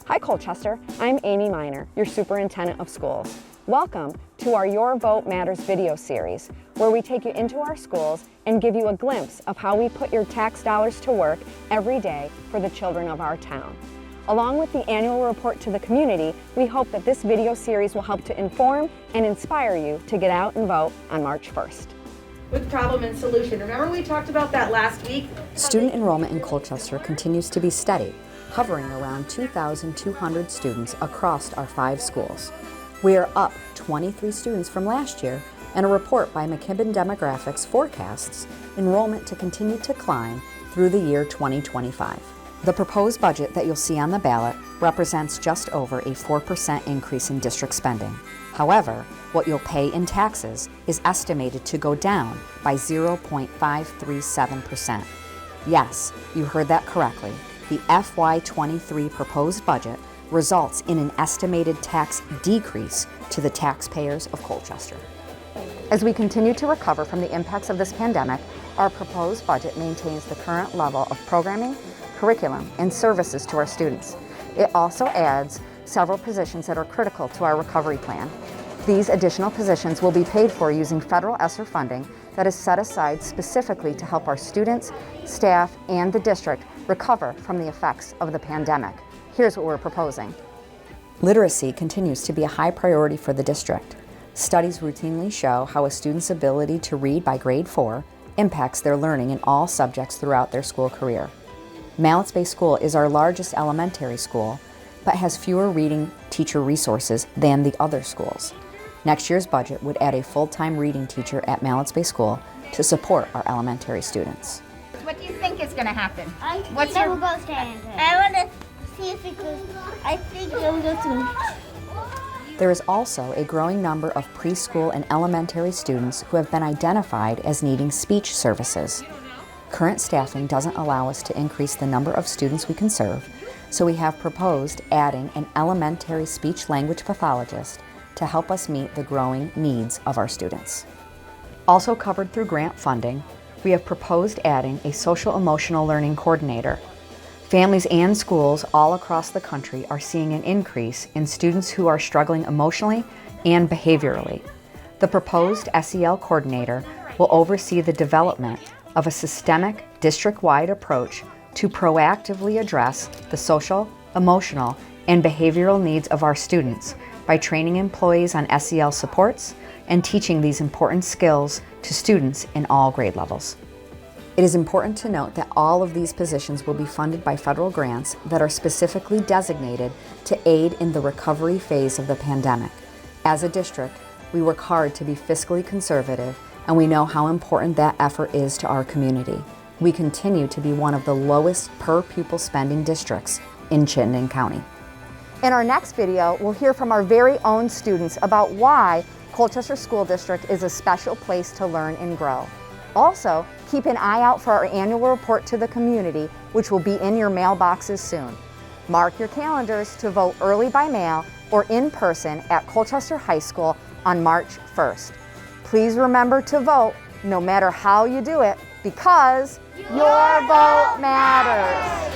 Hi Colchester, I'm Amy Minor, your Superintendent of Schools. Welcome to our Your Vote Matters video series, where we take you into our schools and give you a glimpse of how we put your tax dollars to work every day for the children of our town. Along with the annual report to the community, we hope that this video series will help to inform and inspire you to get out and vote on March 1st. With problem and solution. Remember we talked about that last week? Student enrollment in Colchester continues to be steady, hovering around 2,200 students across our 5 schools. We are up 23 students from last year, and a report by McKibben Demographics forecasts enrollment to continue to climb through the year 2025. The proposed budget that you'll see on the ballot represents just over a 4% increase in district spending. However, what you'll pay in taxes is estimated to go down by 0.537%. Yes, you heard that correctly. The FY23 proposed budget results in an estimated tax decrease to the taxpayers of Colchester. As we continue to recover from the impacts of this pandemic, our proposed budget maintains the current level of programming, curriculum, and services to our students. It also adds several positions that are critical to our recovery plan. These additional positions will be paid for using federal ESSER funding that is set aside specifically to help our students, staff, and the district recover from the effects of the pandemic. Here's what we're proposing. Literacy continues to be a high priority for the district. Studies routinely show how a student's ability to read by grade 4 impacts their learning in all subjects throughout their school career. Mallets Bay School is our largest elementary school, but has fewer reading teacher resources than the other schools. Next year's budget would add a full-time reading teacher at Mallets Bay School to support our elementary students. What do you think is going to happen? I think it will go Stanton. I want to see if it goes. I think it will go to. There is also a growing number of preschool and elementary students who have been identified as needing speech services. Current staffing doesn't allow us to increase the number of students we can serve, so we have proposed adding an elementary speech-language pathologist to help us meet the growing needs of our students. Also covered through grant funding, we have proposed adding a social-emotional learning coordinator. Families and schools all across the country are seeing an increase in students who are struggling emotionally and behaviorally. The proposed SEL coordinator will oversee the development of a systemic, district-wide approach to proactively address the social, emotional, and behavioral needs of our students by training employees on SEL supports and teaching these important skills to students in all grade levels. It is important to note that all of these positions will be funded by federal grants that are specifically designated to aid in the recovery phase of the pandemic. As a district, we work hard to be fiscally conservative, and we know how important that effort is to our community. We continue to be one of the lowest per pupil spending districts in Chittenden County. In our next video, we'll hear from our very own students about why Colchester School District is a special place to learn and grow. Also, keep an eye out for our annual report to the community, which will be in your mailboxes soon. Mark your calendars to vote early by mail or in person at Colchester High School on March 1st. Please remember to vote no matter how you do it, because your vote matters.